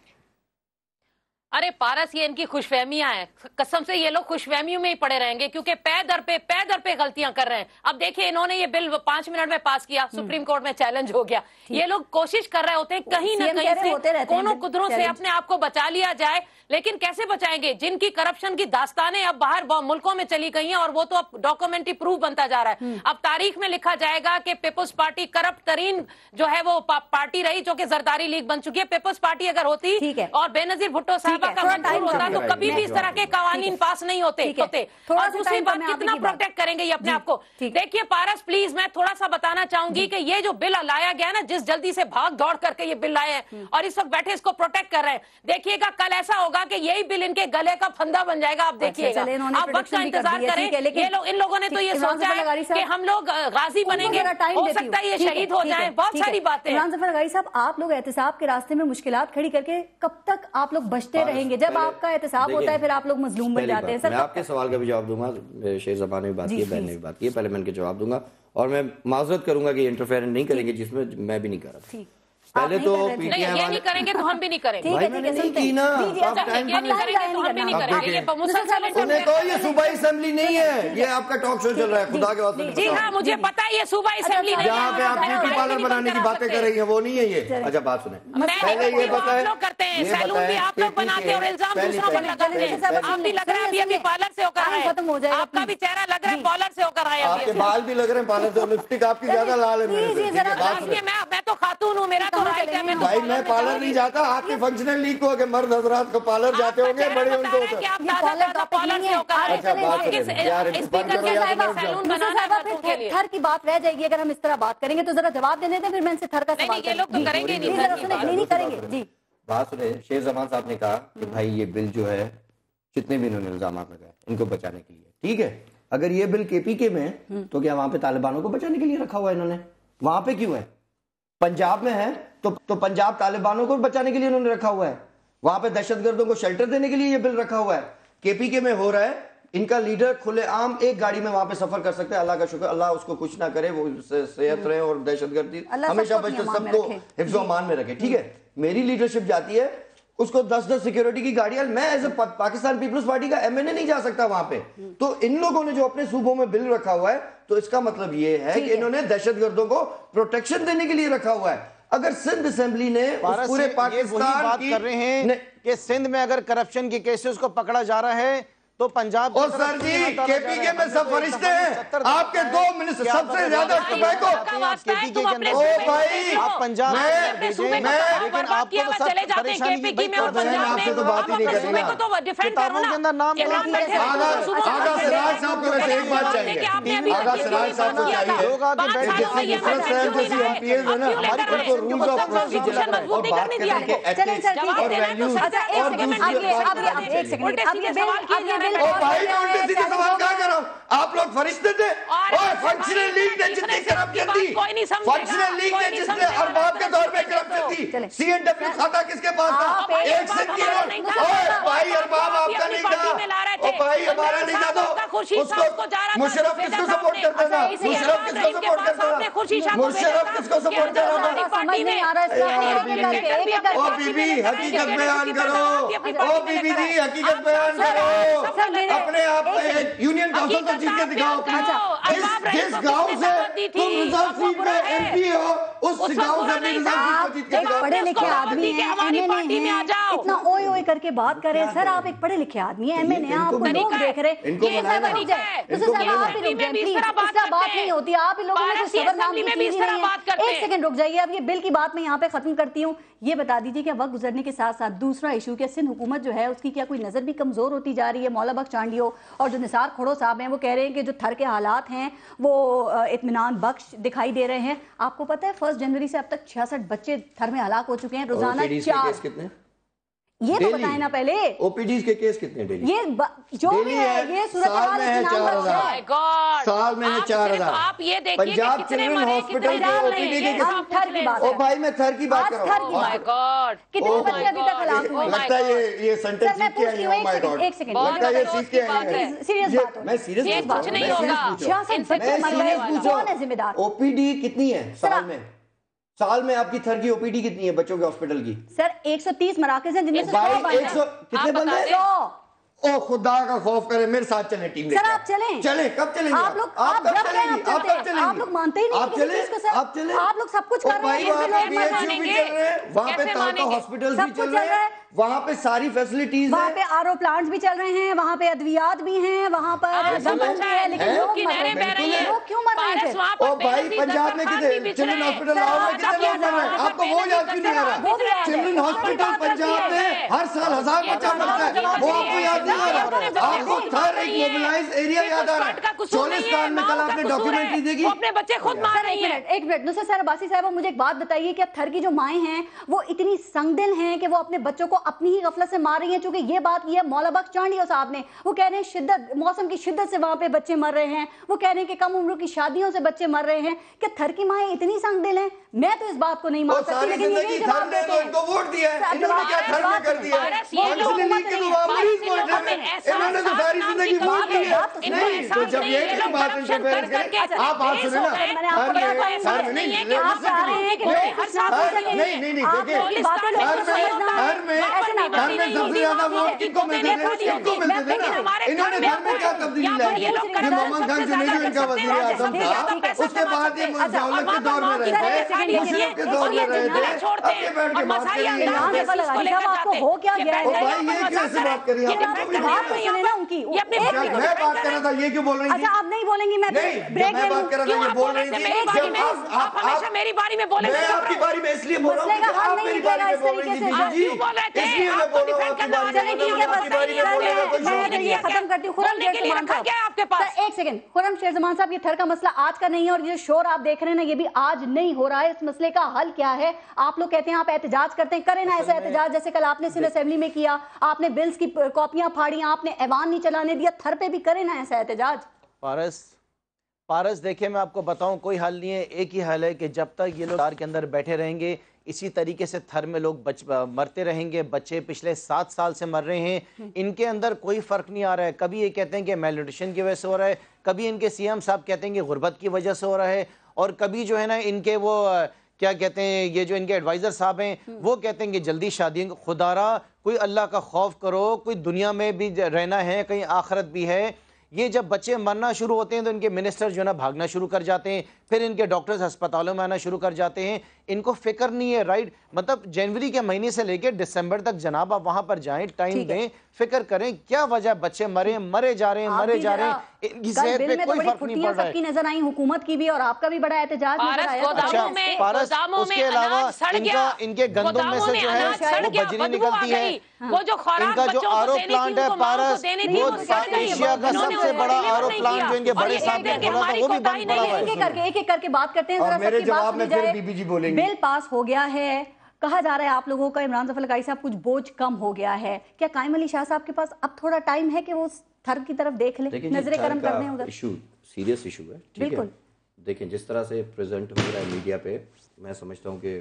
अरे पारस, ये इनकी खुशफहमियां हैं, कसम से ये लोग खुशफहमियों में ही पड़े रहेंगे, क्योंकि पै दर पे गलतियां कर रहे हैं। अब देखिए, इन्होंने ये बिल 5 मिनट में पास किया, सुप्रीम कोर्ट में चैलेंज हो गया। ये लोग कोशिश कर रहे होते हैं कहीं ना कहीं से कोनों कुदरों से अपने आप को बचा लिया जाए, लेकिन कैसे बचाएंगे? जिनकी करप्शन की दास्तानें अब बाहर मुल्कों में चली गई हैं, और वो तो अब डॉक्यूमेंट्री प्रूफ बनता जा रहा है। अब तारीख में लिखा जाएगा कि पीपल्स पार्टी करप्ट तरीन जो है वो पार्टी रही, जो कि जरदारी लीग बन चुकी है। पीपल्स पार्टी अगर होती और बेनजीर भुट्टो साहबा का मंजूर होता तो कभी भी इस तरह के कवानीन पास नहीं होते। और दूसरी बात, कितना प्रोटेक्ट करेंगे ये अपने आप को? देखिए पारस प्लीज, मैं थोड़ा सा बताना चाहूंगी कि ये जो बिल लाया गया ना, जिस जल्दी से भाग दौड़ करके ये बिल लाए हैं और इस वक्त बैठे इसको प्रोटेक्ट कर रहे हैं, देखिएगा कल ऐसा होगा कि यही बिल इनके गले का फंदा बन जाएगा। आप देखिएगा, आप वक्त का इंतजार करें। ये लोग, इन लोगों ने तो ये सोचा है कि हम लोग गाजी बनेंगे, हो सकता है ये शहीद हो जाएं, बहुत सारी बातें। इमरान ज़फ़र लगाई साहब, आप लोग एहतिसाब के रास्ते में मुश्किलात खड़ी करके कब तक आप लोग बचते रहेंगे? जब आपका एहतिसाब होता है फिर आप लोग मजलूम बन जाते हैं। मैं आपके सवाल का भी जवाब दूंगा, शेर ज़बान ने भी बात की, बहन ने भी बात की, पहले मैं इनके जवाब दूंगा और मैं माजरत करूंगा कि इंटरफेयर नहीं करेंगे, जिसमें मैं भी नहीं कर रहा। पहले तो पीटीआई ये नहीं करेंगे तो हम भी नहीं करेंगे। भाई मैंने नहीं की ना, आप टाइम ये नहीं करेंगे तो हम भी नहीं करेंगे। ये उन्हें कहो ये सूबाई असेंबली नहीं है, ये आपका टॉक शो चल रहा है, खुदा के वास्ते। जी हाँ, मुझे पता है ये सूबाई असेंबली नहीं है। यहाँ पे आप ब्यूटी पार्लर बनाने की बातें कर रही हैं, वो नहीं है ये। अच्छा बात सुने, पहले ये बताएं, लोग करते हैं सैलून भी आप लोग बनाते हैं और इल्जाम दूसरों पर लगाते हैं। आप भी लग रहा है अभी पार्लर से होकर आए, आपका भी चेहरा लग रहा है पार्लर से होकर आया, आपके बाल भी लग रहे हैं पार्लर से, लिपस्टिक आपकी ज्यादा लाल है मेरे से। मैं तो खातून हूँ, मेरा तो राइट है। मैं पार्लर नहीं जाता, आपके फंक्शनल लीग को अगर मर्द हजरात को पार्लर जाते होंगे, बड़े उनको थर की बात रह जाएगी अगर हम इस तरह बात करेंगे। तो जरा जवाब दे देते, फिर मैं इनसे थर का सवाल करेंगे नहीं करेंगे। जी बात सुने, शेर जमान साहब ने कहा कि भाई ये बिल जो है, जितने भी इन्होंने इल्जाम लगाए इनको बचाने के लिए, ठीक है, अगर ये बिल केपीके में है तो क्या वहां पे तालिबानों को बचाने के लिए रखा हुआ है इन्होंने? वहां पे क्यों है? पंजाब में है तो पंजाब तालिबानों को बचाने के लिए इन्होंने रखा हुआ है, वहां पे दहशतगर्दों को शेल्टर देने के लिए ये बिल रखा हुआ है। केपीके में हो रहा है, इनका लीडर खुलेआम एक गाड़ी में वहां पे सफर कर सकते हैं, अल्लाह का शुक्र, अल्लाह उसको कुछ ना करे, वो सेहत रहे और दहशतगर्दी हमेशा बच्चे सबको हिफ्ज़ अमान में रखे, ठीक है। मेरी लीडरशिप जाती है, उसको 10-10 सिक्योरिटी की गाड़ियां, मैं एज ए पाकिस्तान पीपल्स पार्टी का एमएनए नहीं जा सकता वहां पे। तो इन लोगों ने जो अपने सूबों में बिल रखा हुआ है, तो इसका मतलब ये है कि इन्होंने दहशतगर्दों को प्रोटेक्शन देने के लिए रखा हुआ है। अगर सिंध असेंबली ने पूरे पाकिस्तान बात कर रहे हैं कि सिंध में अगर करप्शन के केसेस को पकड़ा जा रहा है तो पंजाब और सर जी केपीके में सब फरिश्ते हैं, आपके 2 मिनिस्टर सबसे ज्यादा टोबैको केपीके के अंदर। ओ भाई आप पंजाब लेकिन आपको तो सब परेशानी केपीके में और पंजाब में तो बात ही नहीं करेंगे। तो डिफेंड करो ना, के अंदर नाम आगा सिराज साहब को वैसे एक बात चाहिए, आगा सिराज साहब को चाहिए लोग आगे बैठे नुसरत साहब जैसी एमपीएस है ना, उनको रूल्स ऑफ प्रोसीजर और बात करने के एथिक्स और वैल्यूज और दूसरी ओ भाई मैं उल्टे सीधे सवाल कहाँ कर रहा हूँ? आप लोग फरिश्ते थे और फंक्शनल लीग ने जितनी करप्शन थी, फंक्शनल लीग ने जिसने अरबाब के दौर में करप्शन थी, सीएनडब्ल्यू खाता किसके पास था? एक सिंध की नोट। ओए भाई अरबाब आपका नहीं था, ओ भाई हमारा नहीं था, तो उसको मुशर्रफ किसको सपोर्ट करता था? मुशर्रफ किसको सपोर्ट करता था? मुशर्रफ किसको सपोर्ट कर रहा था? ओ बीबी हकीकत बयान करो, ओ बीबी जी हकीकत बयान करो, अपने आप यूनियन काउंसिल तो जीत के दिखाओ। जिस गांव से तुम रिजर्व सीट में एमपी हो, उस गांव से भी रिजर्व सीट को जीत के दिखाओ। पढ़े लिखे आदमी हैं, एमएनए हैं, इतना ओए ओए करके बात कर रहे हैं। सर आप एक पढ़े लिखे आदमी हैं, एमएनए, आपको लोग देख रहे हैं, ये नहीं होती, आप इन लोगों में सबर नाम की चीज ही नहीं है। एक सेकंड रुक जाइए, अब ये बिल की बात मैं यहाँ पे खत्म करती हूँ। ये बता दीजिए कि वक्त गुजरने के साथ साथ दूसरा इशू कि सिंध हुकूमत जो है उसकी क्या कोई नजर भी कमजोर होती जा रही है? मौला बख्श चांडियो और जो निसार खोड़ो साहब हैं वो कह रहे हैं कि जो थर के हालात हैं वो इत्मीनान बख्श दिखाई दे रहे हैं। आपको पता है 1 जनवरी से अब तक 66 बच्चे थर में हलाक हो चुके हैं, रोजाना 4। ये तो बताएं ना पहले, ओपीडीज के केस कितने डेली? ये जो भी है ये सूरत हाल है 4,000 साल में है 4,000। आप ये देखिए पंजाब चिल्ड्रन हॉस्पिटल के ओपीडी के थर की बात है। ओ भाई मैं थर की बात कर रहा हूं। माय गॉड, कितने बच्चे अभी तक हलाक हुए? लगता है ये सेंटेंस सीख के आए हैं। माय गॉड, एक सेकंड, लगता है ये सीख के आए हैं। सीरियस बात, मैं सीरियस बात कुछ नहीं होगा। 66 बच्चे मर गए, कौन है जिम्मेदार? ओपीडी कितनी है साल में? साल में आपकी थर की ओपीडी कितनी है बच्चों के हॉस्पिटल की? सर 130 मराकज हैं जिनमें से 100 बंद हैं। कितने बंद हैं? 100। ओ खुदा का खौफ करे, मेरे साथ चलें टीम सर आप चलें। चलें, कब चलेंगे? आप लोग आप कब चलेंगी? आप कब चलेंगी? आप लोग मानते ही नहीं आप चलें, आप चलें। आप लोग सब कुछ कर रहे हैं, वहाँ पे बीएचयू भी चल रहे हैं, वहाँ पे ताका हॉस्पिटल भी चल रहे हैं, वहाँ पे सारी फैसिलिटीज वहाँ पे आरओ प्लांट्स भी चल रहे हैं, वहाँ पे अद्वियात भी हैं, वहाँ पर दमकल भी है, लेकिन लोग मर रहे हैं। लोग क्यों मर रहे हैं? ओ भाई पंजाब में कितने चिल्ड्रन हॉस्पिटल लाहौर में कितने लोग मर रहे हैं? आपको वो याद क्यों नहीं आ रहा? चिल्ड्रन हॉस्पिटल पंजाब में हर साल 1000 बच्चा मरता है, वो आपको याद नहीं आ रहा? आपको थर एक मोबिलाइज एरिया याद आ रहा है? चोलिस्तान में कल आपने डॉक्यूमेंट्री देखी? अपने बच्चे खुद मार रही हैं। एक मिनट नुसरत सर अब्बासी साहब, मुझे एक बात बताइए कि थर की जो माएं हैं वो इतनी संगदिल हैं कि वो अपने बच्चों को अपनी ही गफलत से मार रही हैं? चूंकि ये बात की है मौला बख्श चांडियो साहब ने, वो कह रहे हैं शिद्दत मौसम की शिद्दत से वहां पे बच्चे मर रहे हैं, वो कह रहे हैं कि कम उम्र की शादियों से बच्चे मर रहे हैं। क्या थर की माएं इतनी संगदिल हैं? मैं तो इस बात को नहीं मान सकती, लेकिन ये जवाब देते हैं। इनको वोट दिया है, इन्होंने क्या थर में कर दिया है? मुस्लिम लीग के तो मरीज वोट है, इन्होंने तो सारी जिंदगी वोट दी है। नहीं तो जब ये की बात इंटरफेरेंस करें, आप बात सुने ना, थर में नहीं नहीं देखिए, थर में सबसे ज्यादा वोट किनको मिलते थे? किनको मिलते थे ना? इन्होंने घर में क्या तब्दीली लाई? ये मोहम्मद खान जो इनका वजीर आजम था, उसके बाद ये मुजावरत के दौर में रहे थे, मुशर्रफ के दौर में रहे थे, अब ये बैठ के बात कर रही है। आपको हो क्या गया है? भाई ये कैसे बात कर रही है? बात तो सुने ना उनकी। मैं बात कर रहा था, ये क्यों बोल रही थी? अच्छा आप नहीं बोलेंगी, मैं ब्रेक में बात कर रहा था, ये बोल रही थी। आप हमेशा मेरी बारी में बोले, मैं आपकी बारी में इसलिए बोल रहा हूँ कि आप मेरी बारी में बोल रही थी बीबी जी, इसलिए मैं बोल रहा हूँ आपकी बारी में। खत्म करती हूँ। खुरम एक सेकंड, खुरम शेरजमान साहब, ये थर का मसला आज का नहीं है, और ये शोर आप देख रहे हैं ना, ये भी आज नहीं हो रहा है। इस मसले का हल क्या है? आप लोग कहते हैं आप एहतजाज करते हैं, करें ना ऐसा एहतजाज जैसे कल आपने सिंध असेंबली में किया, आपने बिल्स की कॉपियां फाड़ी, आपने ऐवान नहीं चलाने दिया, थर पे भी करें ना ऐसा एहतजाज। पारस देखिए, मैं आपको बताऊं, कोई हल नहीं है। एक ही हल है कि जब तक ये लोग कार के अंदर बैठे रहेंगे, इसी तरीके से थर में लोग मरते रहेंगे। बच्चे पिछले 7 साल से मर रहे हैं, इनके अंदर कोई फ़र्क नहीं आ रहा है। कभी ये कहते हैं कि मेल न्यूट्रिशन की वजह से हो रहा है, कभी इनके सीएम साहब कहते हैं कि गुर्बत की वजह से हो रहा है, और कभी जो है ना इनके वो क्या कहते हैं, ये जो इनके एडवाइज़र साहब हैं वो कहते हैं कि जल्दी शादी। खुदारा कोई अल्लाह का खौफ करो, कोई दुनिया में भी रहना है, कहीं आखिरत भी है। ये जब बच्चे मरना शुरू होते हैं तो इनके मिनिस्टर जो है ना भागना शुरू कर जाते हैं, फिर इनके डॉक्टर्स अस्पतालों में आना शुरू कर जाते हैं। इनको फिक्र नहीं है, राइट? मतलब जनवरी के महीने से लेकर दिसंबर तक जनाब आप वहां पर जाएं, टाइम दें, फिक्र करें क्या वजह बच्चे मरे जा रहे हैं। इनकी सेहत पे कोई फर्क नहीं पड़ रहा है। सबकी नजर आई, हुकूमत की भी और आपका भी बड़ा एहतजाज नजर आया। पारस, उसके अलावा इनके गंदों में से जो है वो बजरी निकलती है, वो जो इनका जो आरओ प्लांट है पारस, वो एशिया का सबसे बड़ा आरओ प्लांट जो इनके बड़े साहब ने खोला था वो भी बंद पड़ा हुआ है। एक एक करके बात करते हैं। और मेरे जवाब में फिर बीबी जी बोलेंगे। बिल पास हो गया है, कहा जा रहा है आप लोगों का इमरान ज़फ़र लकाई साहब कुछ बोझ कम हो गया है। क्या कायम अली शाह साहब के पास अब थोड़ा टाइम है कि वो थर की तरफ देख ले, नजरें करम कर दें उधर? इशू सीरियस इशू है, ठीक है। देखें जिस तरह से प्रेजेंट हो रहा है मीडिया पे, मैं समझता हूँ कि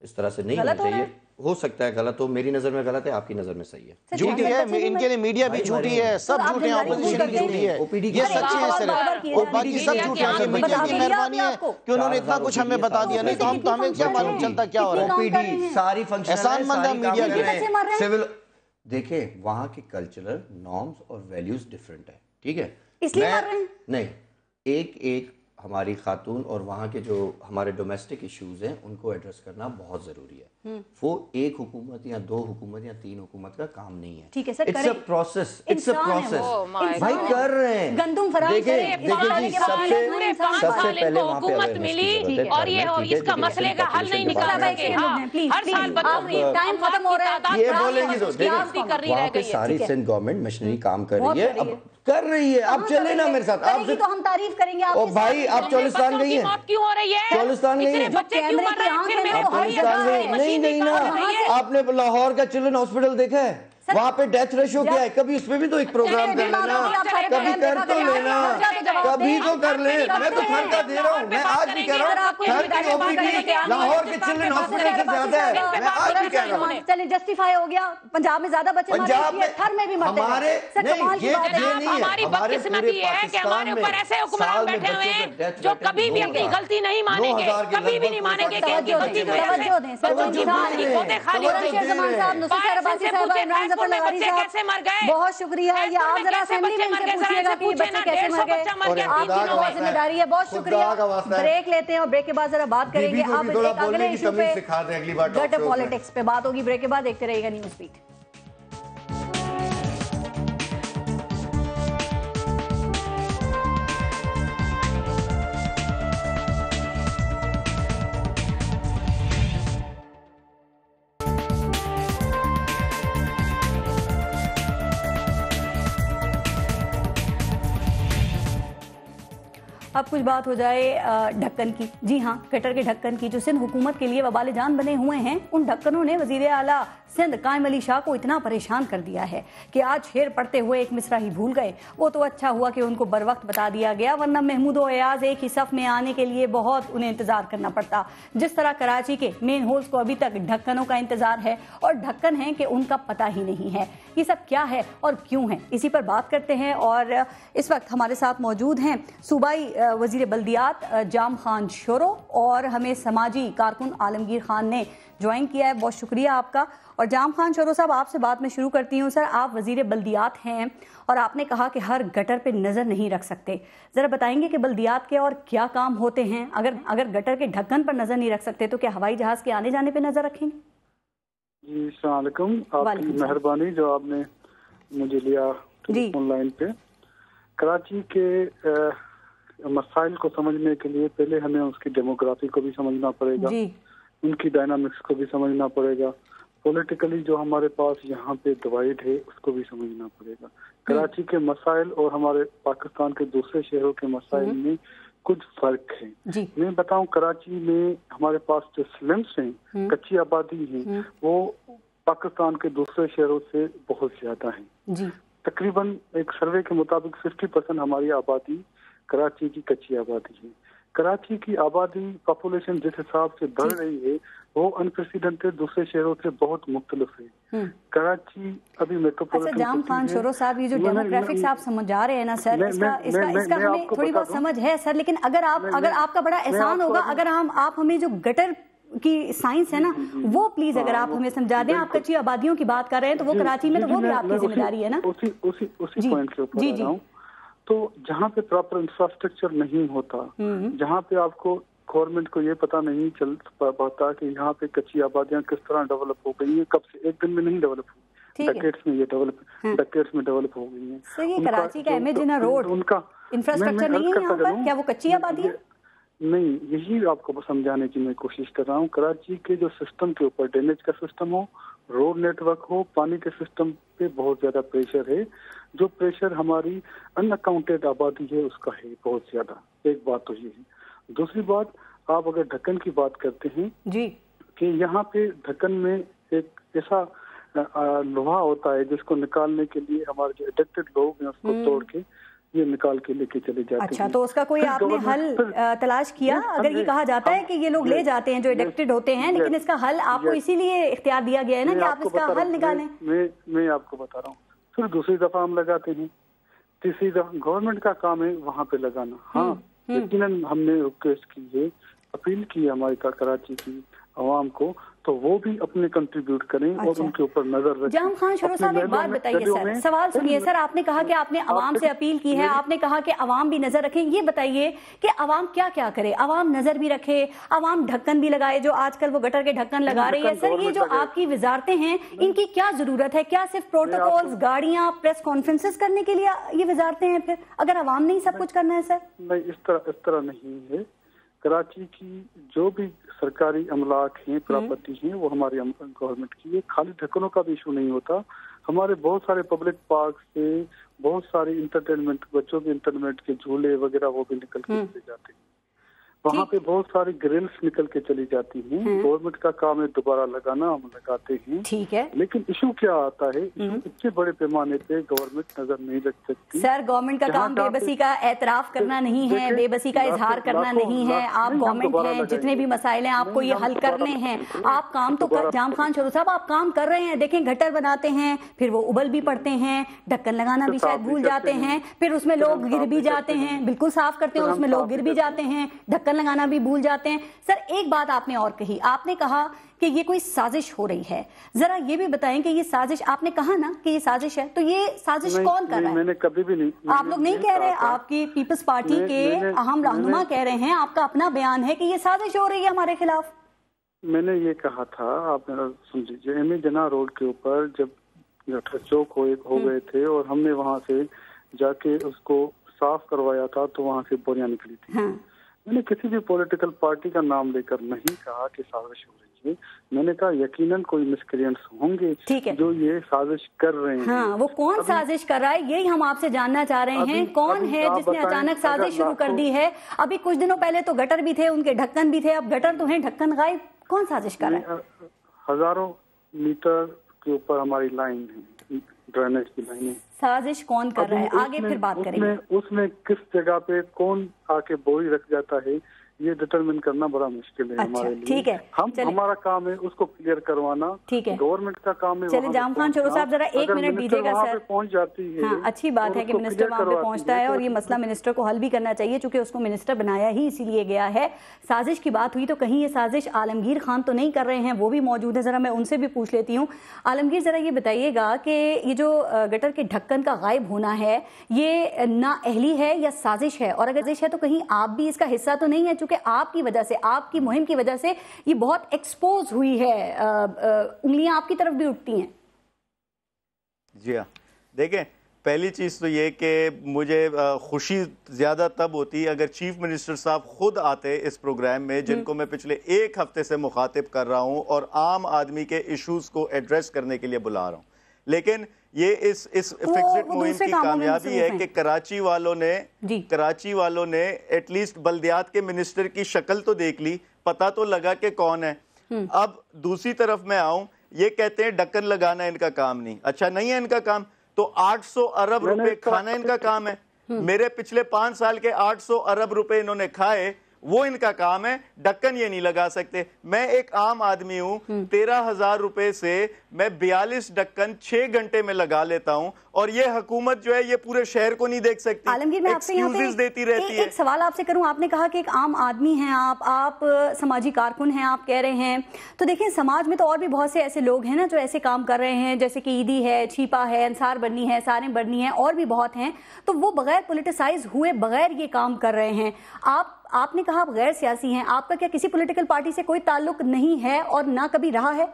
इस तरह से नहीं होना चाहिए। हो सकता है गलत हो, मेरी नजर में गलत है, आपकी नजर में सही है। झूठी है, इनके लिए मीडिया भी झूठी है, सब झूठे हैं, ऑपोजिशन भी झूठी है, ये सच्चे हैं सिर्फ, और बाकी सब झूठे हैं। मीडिया की मेहरबानी है कि उन्होंने इतना कुछ हमें बता दिया, नहीं तो हमें क्या मालूम चलता क्या हो रहा है। ओपीडी सारी एहसानमंद है मीडिया के। सिविल देखें, वहाँ के कल्चरल नॉर्म्स और वैल्यूज डिफरेंट है, ठीक है। इसलिए मर रहे हैं? नहीं, एक हमारी खातून और वहाँ के जो हमारे डोमेस्टिक इश्यूज हैं उनको एड्रेस करना बहुत ज़रूरी है। وہ ایک حکومت یا دو حکومت یا تین حکومت کا کام نہیں ہے. ٹھیک ہے سر, اٹس اے پروسیس. بھائی کر رہے ہیں. گندم فراہم دیکھیں جی, سب سے پہلے وہاں پہ حکومت ملی اور یہ اس کا مسئلے کا حل نہیں نکالا گیا. ہر سال ٹائم ختم ہو رہا ہے. یہ بولیں گی تو دیکھیں وہاں پہ ساری سندھ گورنمنٹ مشنری کام کر رہی ہے, اب کر رہی ہے. آپ چلیں نا میرے ساتھ. آپ تو ہم تعریف کریں گے. او بھائی آپ چولستان گئی ہیں؟ کیوں ہو رہی ہے؟ چولستان گئی ہیں؟ نہیں گئی نا. آپ نے لاہور کا چلڈرن ہاسپٹل دیکھا ہے؟ وہاں پہ ڈیتھ ریشو کیا ہے؟ کبھی اس پہ بھی تو ایک پروگرام کر لینا, کبھی کر تو لینا, کبھی تو کر لیں. میں تو ٹھنڈا دے رہا ہوں, میں آج بھی کہہ رہا ہوں لاہور کے چلڈرن ہاسپٹل سے زیادہ ہے. میں آج بھی کہہ رہا ہوں. چلیں جسٹیفائی ہو گیا. پنجاب میں زیادہ بچے پنجاب میں تھر میں بھی مرتے ہمارے نہیں, یہ نہیں ہے. ہماری بدقسمتی یہ ہے کہ ہمارے اوپر ایسے حکمران بیٹھے ہوئے ہیں جو کبھی بھی اپنی غلطی نہیں مانیں گے, کبھی بھی نہیں مانیں گے کہ ان کی غلطی کی وجہ سے بہت شکریہ. یہ آپ ذرا اسمبلی میں ان سے پوچھیے گا کہ یہ بچے کیسے مر گئے. آپ کی بہت ذمہ داری ہے. بہت شکریہ. بریک لیتے ہیں اور بریک کے بعد ذرا بات کریں گے. اب ایک اگلے ایشو پہ گٹر پالیٹکس پہ بات ہوگی. بریک کے بعد دیکھتے رہیے گا نیوز بیٹ. اب کچھ بات ہو جائے ڈھکن کی. جی ہاں, گٹر کے ڈھکن کی جو سندھ حکومت کے لیے وبال جان بنے ہوئے ہیں, ان ڈھکنوں نے وزیر اعلیٰ سندھ قائم علی شاہ کو اتنا پریشان کر دیا ہے کہ آج شعر پڑھتے ہوئے ایک مصرع ہی بھول گئے. وہ تو اچھا ہوا کہ ان کو بر وقت بتا دیا گیا, ورنہ محمود و ایاز ایک ہی صف میں آنے کے لیے بہت انہیں انتظار کرنا پڑتا. جس طرح کراچی کے مین ہولز کو ابھی تک ڈھکنوں کا انتظار ہے, اور ڈھکن ہیں کہ ان کا پتہ ہی نہیں ہے. یہ سب کیا ہے اور کیوں ہے, اسی پر بات کرتے ہیں. اور اس وقت ہمارے ساتھ موجود ہیں صوبائی وزیر بلدیات جام خان شورو, اور ہمیں سماجی کارکن عالمگیر خان نے جوائن کیا ہے. بہت شکریہ آپ کا. اور جام خان شورو صاحب, آپ سے بات میں شروع کرتی ہوں. سر, آپ وزیر بلدیات ہیں اور آپ نے کہا کہ ہر گٹر پہ نظر نہیں رکھ سکتے. ذرا بتائیں گے کہ بلدیات کے اور کیا کام ہوتے ہیں؟ اگر گٹر کے ڈھکن پر نظر نہیں رکھ سکتے تو کیا ہوائی جہاز کے آنے جانے پہ نظر رکھیں گے؟ جی السلام علیکم. آپ کی مہربانی جو آپ نے مجھے لیا آن لائن پہ. کراچی کے مسائل کو سمجھنے کے لیے پہلے ہمیں اس کی ڈیموگرافی کو بھی سمجھنا پڑے گا, ان کی ڈائنامکس کو بھی سمجھنا پڑے گا. پولیٹیکلی جو ہمارے پاس یہاں پہ ڈیوائڈ ہے اس کو بھی سمجھنا پڑے گا. کراچی کے مسائل اور ہمارے پاکستان کے دوسرے شہروں کے مسائل میں کچھ فرق ہے. میں بتاؤں, کراچی میں ہمارے پاس جو سلمس ہیں, کچی آبادی ہیں, وہ پاکستان کے دوسرے شہروں سے بہت زیادہ ہیں. تقریباً ایک سروے کے مطابق 50% ہماری آبادی کراچی کی کچی آبادی ہے. کراچی کی آبادی پاپولیشن جس حساب سے بڑھ رہی ہے وہ انپریسیڈنٹڈ دوسرے شہروں سے بہت مختلف ہے. کراچی ابھی میٹروپولیٹن. جام خان شورو صاحب, یہ جو ڈیموگرافکس آپ سمجھا رہے ہیں نا سر, اس کا ہمیں تھوڑی بہت سمجھ ہے سر, لیکن اگر آپ کا بڑا احسان ہوگا اگر آپ ہمیں جو گٹر کی سائنس ہے نا وہ پلیز اگر آپ ہمیں سمجھا دیں. آپ کچی آبادیوں کی بات کر رہے ہیں تو وہ کراچی میں تو وہ بھی آپ کی ذمہ داری ہے نا. اسی پوائنٹ کے اوپر آ رہا ہوں. تو جہاں پہ پراپر انفراسٹرکچر نہیں ہوتا, جہاں پہ آپ کو گورنمنٹ کو یہ پتا نہیں چل پاتا کہ یہاں پہ کچی آبادیاں کس طرح ڈیولپ ہو گئی ہیں, کب سے, ایک دن میں نہیں ڈیولپ ہوئی, ڈیکیڈز میں یہ ڈیکیڈز میں ڈیولپ ہو گئی ہیں. سر, یہ کراچی کا امیج ہے, روڈ ان کا انفراسٹرکچر نہیں ہے یہاں پر, کیا وہ کچی آبادی ہے؟ نہیں, یہی آپ کو سمجھانے کی میں کوشش کر رہا ہوں. کراچی کے جو سسٹم کے اوپر ڈینیج کا سسٹم ہو, روڈ نیٹ ورک ہو, پانی کے سسٹم پہ بہت زیادہ پریشر ہے. جو پریشر ہماری ان اکاؤنٹڈ آبادی ہے اس کا ہے بہت زیادہ. ایک بات تو یہ ہے. دوسری بات, آپ اگر ڈھکن کی بات کرتے ہیں کہ یہاں پہ ڈھکن میں ایک ایسا لوہا ہوتا ہے جس کو نکالنے کے لیے ہمارے جو ایڈکٹڈ لوگ ہیں اس کو توڑ کے یہ نکال کے لے کے چلے جاتے ہیں. اچھا, تو اس کا کوئی آپ نے حل تلاش کیا؟ اگر یہ کہا جاتا ہے کہ یہ لوگ لے جاتے ہیں جو ایڈکٹڈ ہوتے ہیں, لیکن اس کا حل آپ کو اسی لیے اختیار دیا گیا ہے نا کہ آپ اس کا حل نکالیں. میں آپ کو بتا رہا ہوں. پھر دوسری دفعہ ہم لگاتے ہیں, تیسری دفعہ گورنمنٹ کا کام ہے وہاں پہ لگانا. ہاں, یقیناً ہم نے ریکویسٹ کی ہے, اپیل کی ہے ہماری کراچی کی عوام کو तो वो भी अपने कंट्रीब्यूट करें और उनके ऊपर नजर रखें। जाम खान शोरो साहब एक बात बताइए सर, सवाल सुनिए सर, आपने कहा कि आपने अवाम से अपील की है, आपने कहा कि अवाम भी नजर रखें, ये बताइए कि अवाम क्या क्या करे, अवाम नजर भी रखे, अवाम ढक्कन भी लगाए, जो आजकल वो गटर के ढक्कन लगा रही है। सर ये जो आपकी वजारतें हैं इनकी क्या जरूरत है? क्या सिर्फ प्रोटोकॉल्स, गाड़ियां, प्रेस कॉन्फ्रेंसेस करने के लिए ये वजारतें हैं फिर, अगर अवाम ने ही सब कुछ करना है? सर नहीं, इस तरह नहीं है। कराची की जो भी सरकारी अमलाक हैं, प्रॉपर्टी हैं, वो हमारी गवर्नमेंट की है। खाली ढक्कनों का भी इशू नहीं होता। हमारे बहुत सारे पब्लिक पार्क से बहुत सारे इंटरटेनमेंट, बच्चों के इंटरटेनमेंट के झूले वगैरह वो भी निकल के चले जाते हैं। वहाँ पे बहुत सारी ग्रिल्स निकल के चली जाती हैं। गवर्नमेंट का काम है दोबारा लगाना, हम लगाते हैं, ठीक है। लेकिन इशू क्या आता है, इशू इतने बड़े पैमाने पे गवर्नमेंट नजर नहीं रख सकती। सर गवर्नमेंट का काम बेबसी का एतराफ करना नहीं है, बेबसी का इजहार करना नहीं है। आप गवर्नमेंट हैं, जितने भी मसाइल हैं आपको ये हल करने हैं। आप काम तो कर, जाम खान शोरो साहब आप काम कर रहे हैं। देखें गटर बनाते हैं, फिर वो उबल भी पड़ते हैं, ढक्कन लगाना भी शायद भूल जाते हैं, फिर उसमें लोग गिर भी जाते हैं, बिल्कुल साफ करते हैं उसमें लोग गिर भी जाते हैं, ढक्कन लगाना भी भूल जाते हैं। सर एक बात आपने और कही, आपने कहा कि ये कोई साजिश हो रही है। जरा ये भी बताएं कि ये साजिश, आपने कहा ना कि ये साजिश है, तो ये साजिश कौन कर रहा है? मैंने कभी भी नहीं, आप लोग नहीं कह रहे, आपकी पीपल्स पार्टी के अहम रहनुमा कह रहे हैं, आपका अपना बयान है कि ये साजिश हो रही है हमारे खिलाफ। मैंने ये कहा था, आप मेरा सुन लीजिए, एम ए जना रोड के ऊपर जब गटर चौक हो गए थे और हमने वहां से जाके उसको साफ करवाया था, तो वहां से बोरियां निकली थी। मैंने किसी भी पॉलिटिकल पार्टी का नाम लेकर नहीं कहा कि साजिश हो रही है। मैंने कहा यकीनन कोई मिसक्रिएंट्स होंगे जो ये साजिश कर रहे हैं। हाँ, वो कौन साजिश कर रहा है यही हम आपसे जानना चाह रहे हैं। कौन है जिसने अचानक साजिश शुरू कर दी है? अभी कुछ दिनों पहले तो गटर भी थे, उनके ढक्कन भी थे, अब गटर तो हैं, ढक्कन गायब। कौन साजिश कर रहा है? हजारों मीटर के ऊपर हमारी लाइन है, ड्रेनेज की लाइन। साजिश कौन कर रहा है आगे फिर बात करेंगे। उसमें किस जगह पे कौन आके बोरी रख जाता है ये डिटरमिन करना बड़ा मुश्किल है हमारे लिए। ठीक है, हमारा काम है उसको क्लियर करवाना। ठीक है, गवर्नमेंट का काम है। चलिए जाम खान शोरो साहब जरा एक मिनट दीजिएगा सर। पहुंच जाती है। हाँ, अच्छी बात है कि मिनिस्टर वहाँ पे पहुंचता है और ये मसला मिनिस्टर को हल भी करना चाहिए, चूंकि उसको मिनिस्टर बनाया ही इसीलिए गया है। साजिश की बात हुई तो कहीं ये साजिश आलमगीर खान तो नहीं कर रहे हैं? वो भी मौजूद है, जरा मैं उनसे भी पूछ लेती हूँ। आलमगीर जरा ये बताइएगा कि ये जो गटर के ढक्कन का गायब होना है ये नाअहली है या साजिश है? और अगर साजिश है तो कहीं आप भी इसका हिस्सा तो नहीं है? चूंकि आपकी वजह से, आपकी मुहिम की वजह से ये बहुत एक्सपोज हुई है, उंगलियां आपकी तरफ भी उठती हैं। जी हाँ, देखें पहली चीज़ तो ये कि मुझे खुशी ज़्यादा तब होती अगर चीफ मिनिस्टर साहब खुद आते इस प्रोग्राम में, जिनको मैं पिछले एक हफ्ते से मुखातिब कर रहा हूँ और आम आदमी के इश्यूज को एड्रेस करने के लिए बुला रहा हूँ। लेकिन ये इस फिक्स्ड मुहिम की कामयाबी है कि कराची वालों ने एटलीस्ट बल्दियात के मिनिस्टर की शक्ल तो देख ली, पता तो लगा कि कौन है। अब दूसरी तरफ मैं आऊं, ये कहते हैं ढक्कन लगाना इनका काम नहीं। अच्छा नहीं है इनका काम, तो 800 अरब रुपए खाना इनका काम है। मेरे पिछले 5 साल के 800 अरब रुपए इन्होंने खाए, वो इनका काम है। ढक्कन ये नहीं लगा सकते। मैं एक आम आदमी हूं, 13,000 रुपए से मैं 42 ढक्कन 6 घंटे में लगा लेता हूं, और ये हुकूमत जो है ये पूरे शहर को नहीं देख सकती। आलमगीर मैं आपसे यहाँ पे देती रहती है। एक सवाल आपसे करूं, आपने कहा कि एक आम आदमी हैं आप समाजी कारकुन हैं, आप कह रहे हैं, तो देखिए समाज में तो और भी बहुत से ऐसे लोग हैं ना जो ऐसे काम कर रहे हैं, जैसे कि ईदी है, छिपा है, अंसार बन्नी है, सारे बन्नी है, और भी बहुत हैं, तो वो बगैर पॉलिटिसाइज हुए बगैर ये काम कर रहे हैं। आपने कहा आप गैर सियासी हैं, आपका क्या किसी पॉलिटिकल पार्टी से कोई ताल्लुक नहीं है और ना कभी रहा है?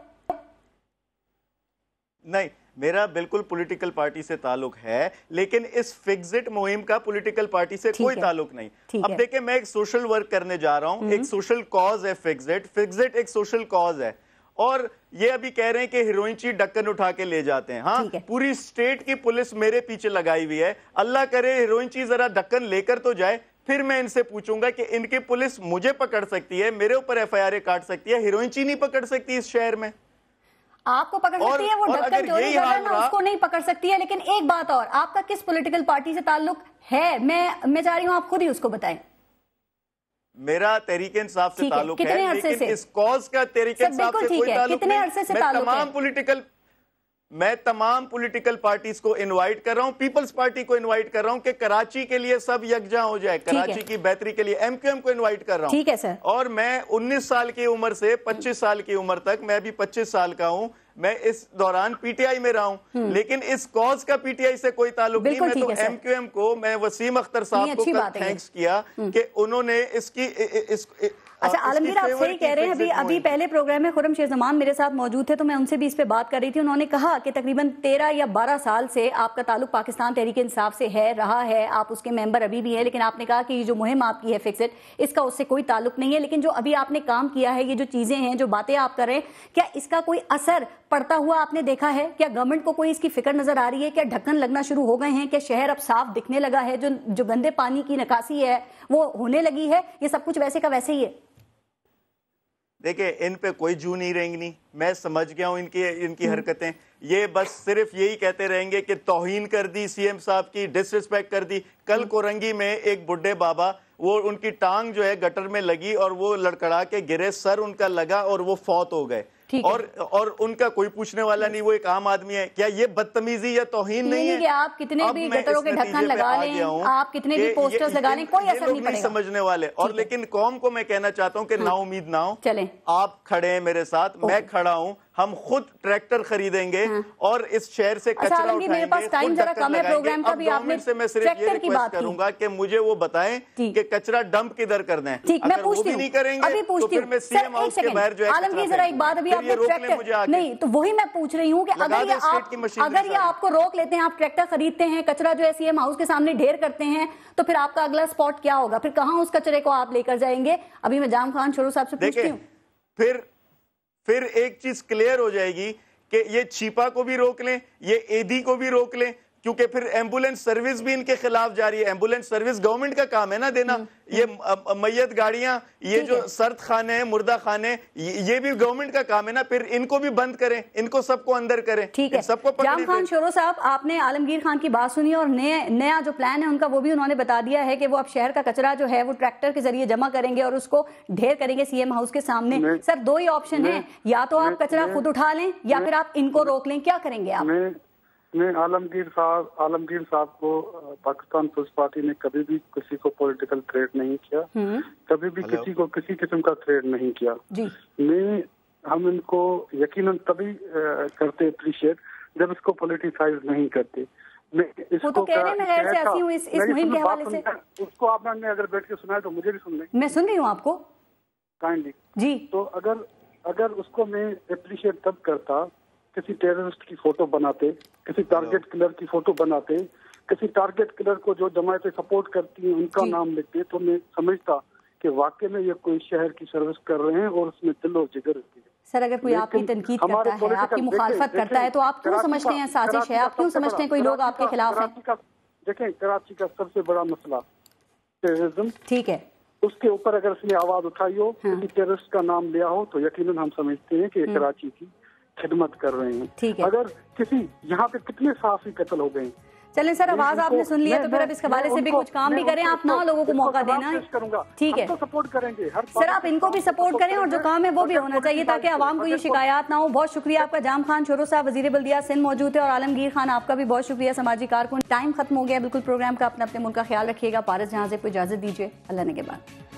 नहीं, मेरा बिल्कुल पॉलिटिकल पार्टी से ताल्लुक है, लेकिन इस फिक्स्ड मुहिम का पॉलिटिकल पार्टी से कोई ताल्लुक नहीं। अब देखिए मैं एक सोशल वर्क करने जा रहा हूं, एक सोशल कॉज है फिक्स्ड एक सोशल कॉज है, और ये अभी कह रहे हैं कि हीरोइनची ढक्कन उठा के ले जाते हैं। हाँ, पूरी स्टेट की पुलिस मेरे पीछे लगाई हुई है। अल्लाह करे हीरोइनची जरा ढक्कन लेकर तो जाए, फिर मैं इनसे पूछूंगा कि इनकी पुलिस मुझे पकड़ सकती है, मेरे ऊपर FIR काट सकती है, हीरोइनची नहीं पकड़ सकती इस शहर में। आपको पकड़ सकती है, वो ढक्कन चोरी कर रहा है ना, उसको नहीं पकड़ सकती है। लेकिन एक बात और, आपका किस पॉलिटिकल पार्टी से ताल्लुक है? मैं चाह रही हूँ आप खुद ही उसको बताएं। मेरा तहरीक इंसाफ से ताल्लुक है, लेकिन इस कॉज का तहरीक इंसाफ से कोई ताल्लुक नहीं। कितने अरसे से ताल्लुक है? तमाम पॉलिटिकल میں تمام پولیٹیکل پارٹیز کو انوائٹ کر رہا ہوں, پیپلز پارٹی کو انوائٹ کر رہا ہوں کہ کراچی کے لیے سب یکجا ہو جائے, کراچی کی بہتری کے لیے ایم کیو ایم کو انوائٹ کر رہا ہوں. ٹھیک ہے سر. اور میں 19 سال کی عمر سے 25 سال کی عمر تک, میں ابھی 25 سال کا ہوں, میں اس دوران پی ٹی آئی میں رہا ہوں, لیکن اس کاز کا پی ٹی آئی سے کوئی تعلق نہیں. میں تو ایم کیو ایم کو, میں وسیم اختر صاحب کو تھینکس کیا کہ انہوں نے اس کی اچھا عالمگیر آپ صحیح کہہ رہے ہیں. ابھی پہلے پروگرام میں خرم شیخ زمان میرے ساتھ موجود تھے تو میں ان سے بھی اس پہ بات کر رہی تھی. انہوں نے کہا کہ تقریباً 13 یا 12 سال سے آپ کا تعلق پاکستان تحریک انصاف سے ہے, رہا ہے, آپ اس کے ممبر ابھی بھی ہیں, لیکن آپ نے کہا کہ یہ جو مہم آپ کی ہے فکسڈ, اس کا اس سے کوئی تعلق نہیں ہے. لیکن جو ابھی آپ نے کام کیا ہے, یہ جو چیزیں ہیں, جو باتیں آپ کر رہے ہیں, کیا اس کا کوئی اثر پڑتا ہوا آپ نے دیکھا ہے؟ کیا گورنمنٹ کو کوئی اس کی فکر نظر آ رہی ہے؟ کیا ڈھکن لگنا شروع ہو گئے ہیں؟ کیا شہر اب صاف دکھنے لگا ہے؟ جو گندے پانی کی نکاسی ہے وہ ہونے لگی ہے؟ یہ سب کچھ ویسے کا ویسے ہی ہے. دیکھیں ان پہ کوئی جو نہیں رینگنی, میں سمجھ گیا ہوں ان کی حرکتیں. یہ بس صرف یہی کہتے رہیں گے کہ توہین کر دی سی ایم صاحب کی, ڈس رسپیکٹ کر دی. کل کورنگی میں ایک بڈھے بابا, وہ ان کی ٹانگ جو ہے گٹر میں لگی اور وہ لڑکڑا کے گرے, سر ان کا لگا اور وہ فوت ہو گئے, اور ان کا کوئی پوچھنے والا نہیں, وہ ایک عام آدمی ہے. کیا یہ بدتمیزی یا توہین نہیں ہے؟ کہ آپ کتنے بھی گٹروں کے ڈھکن لگا لیں, آپ کتنے بھی پوسٹرز لگا لیں, کوئی اثر نہیں پڑے گا. سمجھنے والے. اور لیکن قوم کو میں کہنا چاہتا ہوں کہ نا امید نہ ہو. آپ کھڑے ہیں میرے ساتھ, میں کھڑا ہوں, ہم خود ٹریکٹر خریدیں گے اور اس شہر سے کچرا اٹھائیں گے, خود ڈھکن لگائیں گے. اب گورنمنٹ سے میں صرف یہ ریکویسٹ کروں گا کہ مجھے وہ بتائیں کہ کچرا ڈمپ کدھر کرنا ہے. اگر وہ بھی نہیں کریں گے تو پھر میں سی ایم ہاؤس کے باہر جو ہے عالمگیر ذرا ایک بات, ابھی آپ نے ٹریکٹر نہیں, تو وہی میں پوچھ رہی ہوں کہ اگر یہ آپ کو روک لیتے ہیں, آپ ٹریکٹر خریدتے ہیں, کچرا جو ہے سی ایم ہاؤس کے سامنے ڈھیر کرتے ہیں, تو پھر آپ کا اگلا سپاٹ کیا ہوگا؟ پھر کہاں اس کچرے کو آپ لے کر جائیں گے؟ ابھی میں جام خان شروع صاحب سے پوچھتی ہوں. پھر ایک چیز کلیئر ہو جائے گی کہ یہ چھیپا کو بھی روک لیں, یہ اے ڈی کو بھی روک لیں, کیونکہ پھر ایمبولینس سروس بھی ان کے خلاف جاری ہے. ایمبولینس سروس گورنمنٹ کا کام ہے نا دینا. یہ میت گاڑیاں, یہ جو سرد خانے ہیں, مردہ خانے, یہ بھی گورنمنٹ کا کام ہے نا. پھر ان کو بھی بند کریں, ان کو سب کو اندر کریں, سب کو پکڑیں. جام خان شروع صاحب, آپ نے عالمگیر خان کی بات سنی اور نیا جو پلان ہے ان کا, وہ بھی انہوں نے بتا دیا ہے کہ وہ اب شہر کا کچرا جو ہے وہ ٹریکٹر کے ذریعے جمع کریں گے اور اس کو ڈھیر کریں گے سی ایم ہاؤس کے سامنے. سر دو ہی آپشن ہیں, یا تو آپ کچرا خود اٹھا لیں یا پھر آپ ان کو روک لیں. کیا کریں گے آپ؟ میں عالمگیر صاحب کو, پاکستان پیپلز پارٹی نے کبھی بھی کسی کو پولیٹیکل تھریٹ نہیں کیا, کبھی بھی کسی کو کسی قسم کا تھریٹ نہیں کیا. ہم ان کو یقیناً تبھی کرتے اپریشیٹ جب اس کو پولیٹیسائز نہیں کرتے. وہ تو کہہ رہے ہیں میں غیر سیاسی ہوں اس مہم کے حوالے سے. اس کو آپ نے اگر بیٹھ کے سنا تو مجھے بھی سن لیں. میں سن رہی ہوں آپ کو کائنڈلی. جی. تو اگر اس کو میں اپریشیٹ تب کرتا, کسی ٹیررسٹ کی فوٹو بناتے, کسی ٹارگٹ کلر کی فوٹو بناتے, کسی ٹارگٹ کلر کو جو جماعتیں سپورٹ کرتی ہیں ان کا نام لکھتے, تو میں سمجھتا کہ واقعی میں یہ کوئی شہر کی سروس کر رہے ہیں اور اس میں دل و جگر ہوتی ہے. سر اگر کوئی آپ کی تنقید کرتا ہے, آپ کی مخالفت کرتا ہے, تو آپ کیوں سمجھتے ہیں سازش ہے؟ آپ کیوں سمجھتے ہیں کوئی لوگ آپ کے خلاف ہیں؟ دیکھیں, کراچی کا سب سے بڑا مسئلہ ٹیررزم, ٹھیک ہے, اس کے اوپر اگر اس نے آواز اٹھائی ہو, کسی ٹیررسٹ کا نام لیا ہو, تو یقیناً ہم سمجھتے ہیں کہ یہ کراچی کی خدمت کر رہے ہیں. اگر کسی یہاں پہ کتنے صحافی قتل ہو گئے. چلیں سر, آواز آپ نے سن لی ہے تو پھر اب اس حوالے سے بھی کچھ کام بھی کریں, آپ 9 لوگوں کو موقع دینا ہے. ٹھیک ہے سپورٹ کریں گے سر, آپ ان کو بھی سپورٹ کریں اور جو کام ہے وہ بھی ہونا چاہیے تاکہ عوام کو یہ شکایات نہ ہو. بہت شکریہ آپ کا. جام خان شروع صاحب وزیر بلدیہ سندھ موجود ہے, اور عالمگیر خان آپ کا بھی بہت شکریہ, سماجی کارکن. ٹائم ختم ہو گیا بالکل پروگرام کا. اپنے ملک کا خیال رکھیے گا. پارس جہاں سے کوئی اجازت دیجیے. اللہ نگہبان.